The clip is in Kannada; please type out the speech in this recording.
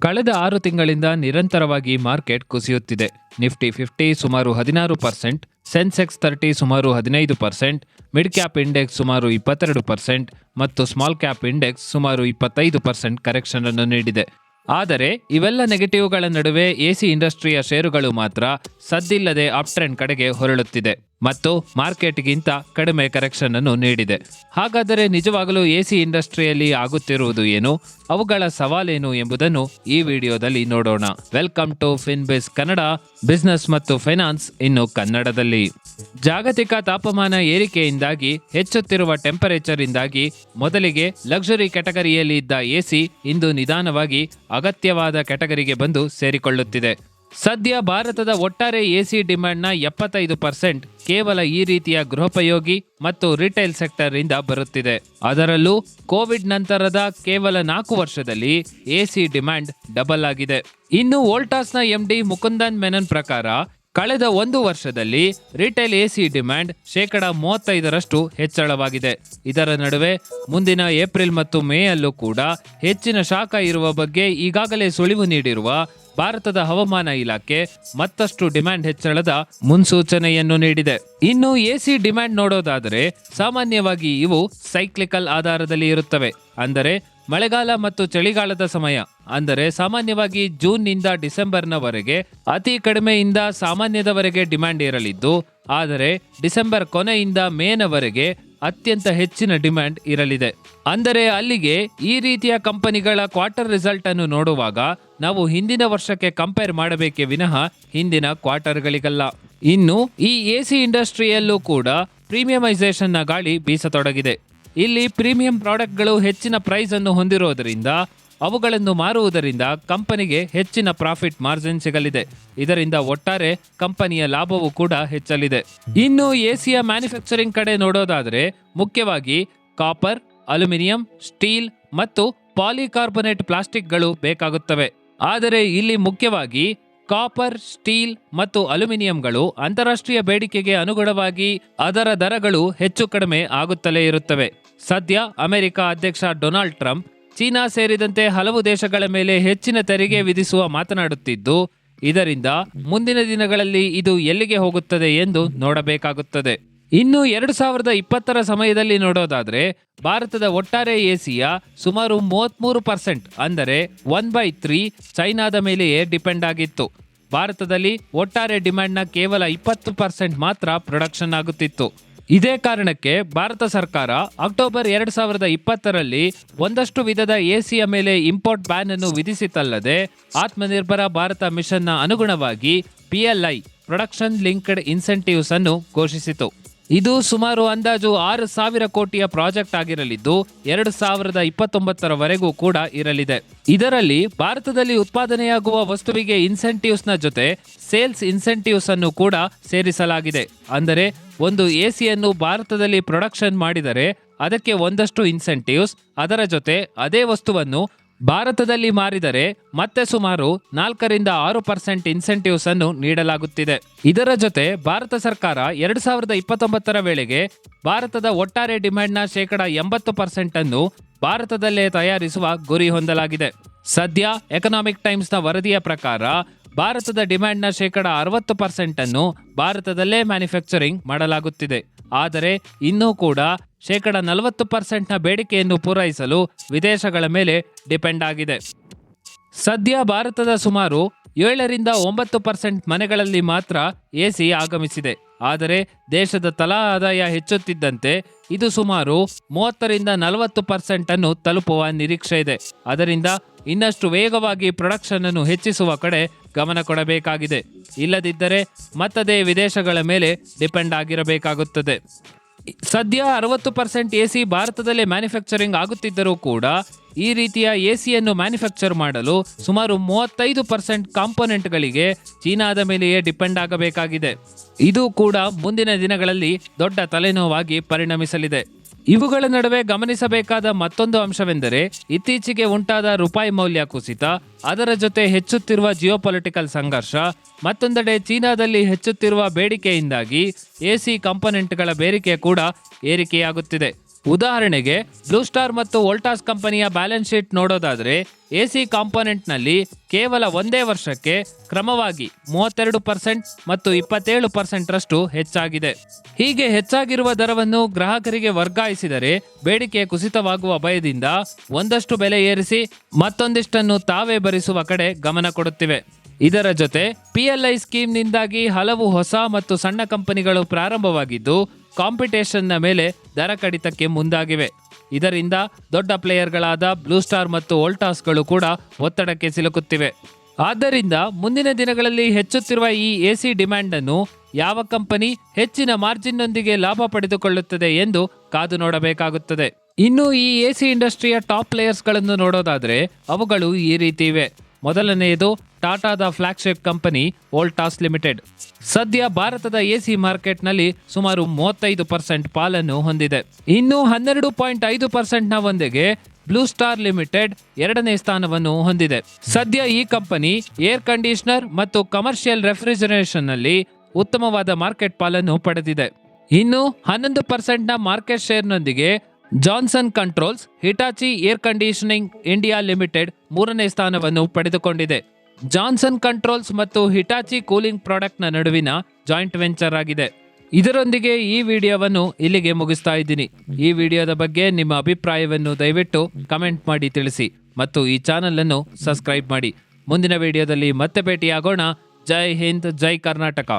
ಕಳೆದ 6 ತಿಂಗಳಿಂದ ನಿರಂತರವಾಗಿ ಮಾರ್ಕೆಟ್ ಕುಸಿಯುತ್ತಿದೆ. ನಿಫ್ಟಿ 50 ಸುಮಾರು 16%, ಸೆನ್ಸೆಕ್ಸ್ 30 ಸುಮಾರು 15%, ಮಿಡ್ ಕ್ಯಾಪ್ ಇಂಡೆಕ್ಸ್ ಸುಮಾರು 22% ಮತ್ತು ಸ್ಮಾಲ್ ಕ್ಯಾಪ್ ಇಂಡೆಕ್ಸ್ ಸುಮಾರು 25% ಕರೆಕ್ಷನ್ ಅನ್ನು ನೀಡಿದೆ. ಆದರೆ ಇವೆಲ್ಲ ನೆಗೆಟಿವ್ಗಳ ನಡುವೆ ಎಸಿ ಇಂಡಸ್ಟ್ರಿಯ ಷೇರುಗಳು ಮಾತ್ರ ಸದ್ದಿಲ್ಲದೆ ಅಪ್ ಟ್ರೆಂಡ್ ಕಡೆಗೆ ಹೊರಳುತ್ತಿದೆ ಮತ್ತು ಮಾರ್ಕೆಟ್ಗಿಂತ ಕಡಿಮೆ ಕರೆಕ್ಷನ್ ಅನ್ನು ನೀಡಿದೆ. ಹಾಗಾದರೆ ನಿಜವಾಗಲೂ ಎಸಿ ಇಂಡಸ್ಟ್ರಿಯಲ್ಲಿ ಆಗುತ್ತಿರುವುದು ಏನು, ಅವುಗಳ ಸವಾಲೇನು ಎಂಬುದನ್ನು ಈ ವಿಡಿಯೋದಲ್ಲಿ ನೋಡೋಣ. ವೆಲ್ಕಮ್ ಟು ಫಿನ್ಬಿಸ್ ಕನ್ನಡ, ಬಿಸ್ನೆಸ್ ಮತ್ತು ಫೈನಾನ್ಸ್ ಇನ್ನು ಕನ್ನಡದಲ್ಲಿ. ಜಾಗತಿಕ ತಾಪಮಾನ ಏರಿಕೆಯಿಂದಾಗಿ ಹೆಚ್ಚುತ್ತಿರುವ ಟೆಂಪರೇಚರ್ ಇಂದಾಗಿ ಮೊದಲಿಗೆ ಲಕ್ಸುರಿ ಕ್ಯಾಟಗರಿಯಲ್ಲಿ ಇದ್ದ ಎಸಿ ಇಂದು ನಿಧಾನವಾಗಿ ಅಗತ್ಯವಾದ ಕ್ಯಾಟಗರಿಗೆ ಬಂದು ಸೇರಿಕೊಳ್ಳುತ್ತಿದೆ. ಸದ್ಯ ಭಾರತದ ಒಟ್ಟಾರೆ ಎಸಿ ಡಿಮ್ಯಾಂಡ್ನ 75% ಕೇವಲ ಈ ರೀತಿಯ ಗೃಹೋಪಯೋಗಿ ಮತ್ತು ರಿಟೇಲ್ ಸೆಕ್ಟರ್ ಇಂದ ಬರುತ್ತಿದೆ. ಅದರಲ್ಲೂ ಕೋವಿಡ್ ನಂತರದ ಕೇವಲ 4 ವರ್ಷದಲ್ಲಿ ಎಸಿ ಡಿಮ್ಯಾಂಡ್ ಡಬಲ್ ಆಗಿದೆ. ಇನ್ನು ವೋಲ್ಟಾಸ್ನ ಎಂಡಿ ಮುಕುಂದನ್ ಮೆನನ್ ಪ್ರಕಾರ ಕಳೆದ 1 ವರ್ಷದಲ್ಲಿ ರಿಟೇಲ್ ಎಸಿ ಡಿಮ್ಯಾಂಡ್ 35% ಹೆಚ್ಚಳವಾಗಿದೆ. ಇದರ ನಡುವೆ ಮುಂದಿನ ಏಪ್ರಿಲ್ ಮತ್ತು ಮೇ ಅಲ್ಲೂ ಕೂಡ ಹೆಚ್ಚಿನ ಶಾಖ ಇರುವ ಬಗ್ಗೆ ಈಗಾಗಲೇ ಸುಳಿವು ನೀಡಿರುವ ಭಾರತದ ಹವಾಮಾನ ಇಲಾಖೆ ಮತ್ತಷ್ಟು ಡಿಮ್ಯಾಂಡ್ ಹೆಚ್ಚಳದ ಮುನ್ಸೂಚನೆಯನ್ನು ನೀಡಿದೆ. ಇನ್ನು ಎಸಿ ಡಿಮ್ಯಾಂಡ್ ನೋಡೋದಾದರೆ ಸಾಮಾನ್ಯವಾಗಿ ಇವು ಸೈಕ್ಲಿಕಲ್ ಆಧಾರದಲ್ಲಿ ಇರುತ್ತವೆ. ಅಂದರೆ ಮಳೆಗಾಲ ಮತ್ತು ಚಳಿಗಾಲದ ಸಮಯ, ಅಂದರೆ ಸಾಮಾನ್ಯವಾಗಿ ಜೂನ್ನಿಂದ ಡಿಸೆಂಬರ್ನವರೆಗೆ ಅತಿ ಕಡಿಮೆಯಿಂದ ಸಾಮಾನ್ಯದವರೆಗೆ ಡಿಮ್ಯಾಂಡ್ ಇರಲಿದ್ದು, ಆದರೆ ಡಿಸೆಂಬರ್ ಕೊನೆಯಿಂದ ಮೇನವರೆಗೆ ಅತ್ಯಂತ ಹೆಚ್ಚಿನ ಡಿಮ್ಯಾಂಡ್ ಇರಲಿದೆ. ಅಂದರೆ ಅಲ್ಲಿಗೆ ಈ ರೀತಿಯ ಕಂಪನಿಗಳ ಕ್ವಾರ್ಟರ್ ರಿಸಲ್ಟ್ ಅನ್ನು ನೋಡುವಾಗ ನಾವು ಹಿಂದಿನ ವರ್ಷಕ್ಕೆ ಕಂಪೇರ್ ಮಾಡಬೇಕೇ ವಿನಃ ಹಿಂದಿನ ಕ್ವಾರ್ಟರ್ಗಳಿಗಲ್ಲ. ಇನ್ನು ಈ ಎಸಿ ಇಂಡಸ್ಟ್ರಿಯಲ್ಲೂ ಕೂಡ ಪ್ರೀಮಿಯಮೈಸೇಷನ್ನ ಗಾಳಿ ಬೀಸತೊಡಗಿದೆ. ಇಲ್ಲಿ ಪ್ರೀಮಿಯಂ ಪ್ರಾಡಕ್ಟ್ಗಳು ಹೆಚ್ಚಿನ ಪ್ರೈಸ್ ಅನ್ನು ಹೊಂದಿರುವುದರಿಂದ ಅವುಗಳನ್ನು ಮಾರುವುದರಿಂದ ಕಂಪನಿಗೆ ಹೆಚ್ಚಿನ ಪ್ರಾಫಿಟ್ ಮಾರ್ಜಿನ್ ಸಿಗಲಿದೆ. ಇದರಿಂದ ಒಟ್ಟಾರೆ ಕಂಪನಿಯ ಲಾಭವೂ ಕೂಡ ಹೆಚ್ಚಲಿದೆ. ಇನ್ನು ಎಸಿಯ ಮ್ಯಾನುಫ್ಯಾಕ್ಚರಿಂಗ್ ಕಡೆ ನೋಡೋದಾದರೆ ಮುಖ್ಯವಾಗಿ ಕಾಪರ್, ಅಲ್ಯೂಮಿನಿಯಂ, ಸ್ಟೀಲ್ ಮತ್ತು ಪಾಲಿಕಾರ್ಬೊನೇಟ್ ಪ್ಲಾಸ್ಟಿಕ್ಗಳು ಬೇಕಾಗುತ್ತವೆ. ಆದರೆ ಇಲ್ಲಿ ಮುಖ್ಯವಾಗಿ ಕಾಪರ್, ಸ್ಟೀಲ್ ಮತ್ತು ಅಲ್ಯೂಮಿನಿಯಂಗಳು ಅಂತಾರಾಷ್ಟ್ರೀಯ ಬೇಡಿಕೆಗೆ ಅನುಗುಣವಾಗಿ ಅದರ ದರಗಳು ಹೆಚ್ಚು ಕಡಿಮೆ ಆಗುತ್ತಲೇ ಇರುತ್ತವೆ. ಸದ್ಯ ಅಮೆರಿಕ ಅಧ್ಯಕ್ಷ ಡೊನಾಲ್ಡ್ ಟ್ರಂಪ್ ಚೀನಾ ಸೇರಿದಂತೆ ಹಲವು ದೇಶಗಳ ಮೇಲೆ ಹೆಚ್ಚಿನ ತೆರಿಗೆ ವಿಧಿಸುವ ಮಾತನಾಡುತ್ತಿದ್ದು, ಇದರಿಂದ ಮುಂದಿನ ದಿನಗಳಲ್ಲಿ ಇದು ಎಲ್ಲಿಗೆ ಹೋಗುತ್ತದೆ ಎಂದು ನೋಡಬೇಕಾಗುತ್ತದೆ. ಇನ್ನು 2020 ಸಮಯದಲ್ಲಿ ನೋಡೋದಾದ್ರೆ ಭಾರತದ ಒಟ್ಟಾರೆ ಎಸಿಯ ಸುಮಾರು 33%, ಅಂದರೆ 1/3 ಚೈನಾದ ಮೇಲೆಯೇ ಡಿಪೆಂಡ್ ಆಗಿತ್ತು. ಭಾರತದಲ್ಲಿ ಒಟ್ಟಾರೆ ಡಿಮ್ಯಾಂಡ್ನ ಕೇವಲ 20% ಮಾತ್ರ ಪ್ರೊಡಕ್ಷನ್ ಆಗುತ್ತಿತ್ತು. ಇದೇ ಕಾರಣಕ್ಕೆ ಭಾರತ ಸರ್ಕಾರ ಅಕ್ಟೋಬರ್ 2020ರಲ್ಲಿ ಒಂದಷ್ಟು ವಿಧದ ಎಸಿಯ ಮೇಲೆ ಇಂಪೋರ್ಟ್ ಬ್ಯಾನ್ ಅನ್ನು ವಿಧಿಸಿತಲ್ಲದೆ ಆತ್ಮನಿರ್ಭರ ಭಾರತ ಮಿಷನ್ನ ಅನುಗುಣವಾಗಿ PLI ಪ್ರೊಡಕ್ಷನ್ ಲಿಂಕ್ಡ್ ಇನ್ಸೆಂಟಿವ್ಸ್ ಅನ್ನು ಘೋಷಿಸಿತು. ಇದು ಸುಮಾರು ಅಂದಾಜು 6,000 ಕೋಟಿಯ ಪ್ರಾಜೆಕ್ಟ್ ಆಗಿರಲಿದ್ದು 2029ರವರೆಗೂ ಕೂಡ ಇರಲಿದೆ. ಇದರಲ್ಲಿ ಭಾರತದಲ್ಲಿ ಉತ್ಪಾದನೆಯಾಗುವ ವಸ್ತುವಿಗೆ ಇನ್ಸೆಂಟಿವ್ಸ್ನ ಜೊತೆ ಸೇಲ್ಸ್ ಇನ್ಸೆಂಟಿವ್ಸ್ ಅನ್ನು ಕೂಡ ಸೇರಿಸಲಾಗಿದೆ. ಅಂದರೆ ಒಂದು ಎಸಿಯನ್ನು ಭಾರತದಲ್ಲಿ ಪ್ರೊಡಕ್ಷನ್ ಮಾಡಿದರೆ ಅದಕ್ಕೆ ಒಂದಷ್ಟು ಇನ್ಸೆಂಟಿವ್ಸ್, ಅದರ ಜೊತೆ ಅದೇ ವಸ್ತುವನ್ನು ಭಾರತದಲ್ಲಿ ಮಾರಿದರೆ ಮತ್ತೆ ಸುಮಾರು 4-6% ಇನ್ಸೆಂಟಿವ್ಸ್ ಅನ್ನು ನೀಡಲಾಗುತ್ತಿದೆ. ಇದರ ಜೊತೆ ಭಾರತ ಸರ್ಕಾರ 2029ರ ವೇಳೆಗೆ ಭಾರತದ ಒಟ್ಟಾರೆ ಡಿಮ್ಯಾಂಡ್ನ 80% ಅನ್ನು ಭಾರತದಲ್ಲೇ ತಯಾರಿಸುವ ಗುರಿ ಹೊಂದಲಾಗಿದೆ. ಸದ್ಯ ಎಕನಾಮಿಕ್ ಟೈಮ್ಸ್ನ ವರದಿಯ ಪ್ರಕಾರ ಭಾರತದ ಡಿಮ್ಯಾಂಡ್ನ 60% ಅನ್ನು ಭಾರತದಲ್ಲೇ ಮ್ಯಾನುಫ್ಯಾಕ್ಚರಿಂಗ್ ಮಾಡಲಾಗುತ್ತಿದೆ. ಆದರೆ ಇನ್ನೂ ಕೂಡ 40% ಬೇಡಿಕೆಯನ್ನು ಪೂರೈಸಲು ವಿದೇಶಗಳ ಮೇಲೆ ಡಿಪೆಂಡ್ ಆಗಿದೆ. ಸದ್ಯ ಭಾರತದ ಸುಮಾರು 7-9% ಮನೆಗಳಲ್ಲಿ ಮಾತ್ರ ಎಸಿ ಆಗಮಿಸಿದೆ. ಆದರೆ ದೇಶದ ತಲಾ ಆದಾಯ ಹೆಚ್ಚುತ್ತಿದ್ದಂತೆ ಇದು ಸುಮಾರು 30-40% ಅನ್ನು ತಲುಪುವ ನಿರೀಕ್ಷೆ ಇದೆ. ಅದರಿಂದ ಇನ್ನಷ್ಟು ವೇಗವಾಗಿ ಪ್ರೊಡಕ್ಷನ್ ಅನ್ನು ಹೆಚ್ಚಿಸುವ ಕಡೆ ಗಮನ ಕೊಡಬೇಕಾಗಿದೆ. ಇಲ್ಲದಿದ್ದರೆ ಮತ್ತದೇ ವಿದೇಶಗಳ ಮೇಲೆ ಡಿಪೆಂಡ್ ಆಗಿರಬೇಕಾಗುತ್ತದೆ. ಸದ್ಯ 60% ಎಸಿ ಭಾರತದಲ್ಲೇ ಮ್ಯಾನುಫ್ಯಾಕ್ಚರಿಂಗ್ ಆಗುತ್ತಿದ್ದರೂ ಕೂಡ ಈ ರೀತಿಯ ಎಸಿಯನ್ನು ಮ್ಯಾನುಫ್ಯಾಕ್ಚರ್ ಮಾಡಲು ಸುಮಾರು 35% ಕಾಂಪೋನೆಂಟ್ಗಳಿಗೆ ಚೀನಾದ ಮೇಲೆಯೇ ಡಿಪೆಂಡ್ ಆಗಬೇಕಾಗಿದೆ. ಇದು ಕೂಡ ಮುಂದಿನ ದಿನಗಳಲ್ಲಿ ದೊಡ್ಡ ತಲೆನೋವಾಗಿ ಪರಿಣಮಿಸಲಿದೆ. ಇವುಗಳ ನಡುವೆ ಗಮನಿಸಬೇಕಾದ ಮತ್ತೊಂದು ಅಂಶವೆಂದರೆ ಇತ್ತೀಚೆಗೆ ಉಂಟಾದ ರೂಪಾಯಿ ಮೌಲ್ಯ ಕುಸಿತ, ಅದರ ಜೊತೆ ಹೆಚ್ಚುತ್ತಿರುವ ಜಿಯೋಪೊಲಿಟಿಕಲ್ ಸಂಘರ್ಷ, ಮತ್ತೊಂದೆಡೆ ಚೀನಾದಲ್ಲಿ ಹೆಚ್ಚುತ್ತಿರುವ ಬೇಡಿಕೆಯಿಂದಾಗಿ ಎಸಿ ಕಾಂಪೊನೆಂಟ್ಗಳ ಬೇಡಿಕೆ ಕೂಡ ಏರಿಕೆಯಾಗುತ್ತಿದೆ. ಉದಾಹರಣೆಗೆ ಬ್ಲೂ ಸ್ಟಾರ್ ಮತ್ತು ವೋಲ್ಟಾಸ್ ಕಂಪನಿಯ ಬ್ಯಾಲೆನ್ಸ್ ಶೀಟ್ ನೋಡೋದಾದ್ರೆ ಎಸಿ ಕಾಂಪೋನೆಂಟ್ನಲ್ಲಿ ಕೇವಲ ಒಂದೇ ವರ್ಷಕ್ಕೆ ಕ್ರಮವಾಗಿ 32% ಮತ್ತು 27% ರಷ್ಟು ಹೆಚ್ಚಾಗಿದೆ. ಹೀಗೆ ಹೆಚ್ಚಾಗಿರುವ ದರವನ್ನು ಗ್ರಾಹಕರಿಗೆ ವರ್ಗಾಯಿಸಿದರೆ ಬೇಡಿಕೆ ಕುಸಿತವಾಗುವ ಭಯದಿಂದ ಒಂದಷ್ಟು ಬೆಲೆ ಏರಿಸಿ ಮತ್ತೊಂದಿಷ್ಟನ್ನು ತಾವೇ ಭರಿಸುವ ಕಡೆ ಗಮನ ಕೊಡುತ್ತಿವೆ. ಇದರ ಜೊತೆ PLI ಸ್ಕೀಮ್ನಿಂದಾಗಿ ಹಲವು ಹೊಸ ಮತ್ತು ಸಣ್ಣ ಕಂಪನಿಗಳು ಪ್ರಾರಂಭವಾಗಿದ್ದು ಕಾಂಪಿಟೇಷನ್ನ ಮೇಲೆ ದರ ಕಡಿತಕ್ಕೆ ಮುಂದಾಗಿವೆ. ಇದರಿಂದ ದೊಡ್ಡ ಪ್ಲೇಯರ್ಗಳಾದ ಬ್ಲೂ ಸ್ಟಾರ್ ಮತ್ತು ವೋಲ್ಟಾಸ್ಗಳು ಕೂಡ ಒತ್ತಡಕ್ಕೆ ಸಿಲುಕುತ್ತಿವೆ. ಆದ್ದರಿಂದ ಮುಂದಿನ ದಿನಗಳಲ್ಲಿ ಹೆಚ್ಚುತ್ತಿರುವ ಈ ಎಸಿ ಡಿಮ್ಯಾಂಡ್ ಅನ್ನು ಯಾವ ಕಂಪನಿ ಹೆಚ್ಚಿನ ಮಾರ್ಜಿನ್ನೊಂದಿಗೆ ಲಾಭ ಪಡೆದುಕೊಳ್ಳುತ್ತದೆ ಎಂದು ಕಾದು ನೋಡಬೇಕಾಗುತ್ತದೆ. ಇನ್ನು ಈ ಎಸಿ ಇಂಡಸ್ಟ್ರಿಯ ಟಾಪ್ ಪ್ಲೇಯರ್ಸ್ಗಳನ್ನು ನೋಡೋದಾದ್ರೆ ಅವುಗಳು ಈ ರೀತಿ ಇವೆ. ಮೊದಲನೆಯದು ಟಾಟಾದ ಫ್ಲಾಗ್ಶಿಪ್ ಕಂಪನಿ ವೋಲ್ಟಾಸ್ ಲಿಮಿಟೆಡ್. ಸದ್ಯ ಭಾರತದ ಎಸಿ ಮಾರ್ಕೆಟ್ನಲ್ಲಿ ಸುಮಾರು 35% ಪಾಲನ್ನು ಹೊಂದಿದೆ. ಇನ್ನು 12.5% ಒಂದಿಗೆ ಬ್ಲೂ ಸ್ಟಾರ್ ಲಿಮಿಟೆಡ್ ಎರಡನೇ ಸ್ಥಾನವನ್ನು ಹೊಂದಿದೆ. ಸದ್ಯ ಈ ಕಂಪನಿ ಏರ್ ಕಂಡೀಷನರ್ ಮತ್ತು ಕಮರ್ಷಿಯಲ್ ರೆಫ್ರಿಜರೇಷನ್ ನಲ್ಲಿ ಉತ್ತಮವಾದ ಮಾರ್ಕೆಟ್ ಪಾಲನ್ನು ಪಡೆದಿದೆ. ಇನ್ನು 11% ಮಾರ್ಕೆಟ್ ಶೇರ್ನೊಂದಿಗೆ Johnson Controls Hitachi Air Conditioning India Limited ಮೂರನೇ ಸ್ಥಾನವನ್ನು ಪಡೆದುಕೊಂಡಿದೆ. ಜಾನ್ಸನ್ ಕಂಟ್ರೋಲ್ಸ್ ಮತ್ತು ಹಿಟಾಚಿ ಕೂಲಿಂಗ್ ಪ್ರಾಡಕ್ಟ್ನ ನಡುವಿನ ಜಾಯಿಂಟ್ ವೆಂಚರ್ ಆಗಿದೆ. ಇದರೊಂದಿಗೆ ಈ ವಿಡಿಯೋವನ್ನು ಇಲ್ಲಿಗೆ ಮುಗಿಸ್ತಾ ಇದ್ದೀನಿ. ಈ ವಿಡಿಯೋದ ಬಗ್ಗೆ ನಿಮ್ಮ ಅಭಿಪ್ರಾಯವನ್ನು ದಯವಿಟ್ಟು ಕಮೆಂಟ್ ಮಾಡಿ ತಿಳಿಸಿ ಮತ್ತು ಈ ಚಾನಲ್ ಅನ್ನು ಸಬ್ಸ್ಕ್ರೈಬ್ ಮಾಡಿ. ಮುಂದಿನ ವಿಡಿಯೋದಲ್ಲಿ ಮತ್ತೆ ಭೇಟಿಯಾಗೋಣ. ಜೈ ಹಿಂದ್, ಜೈ ಕರ್ನಾಟಕ.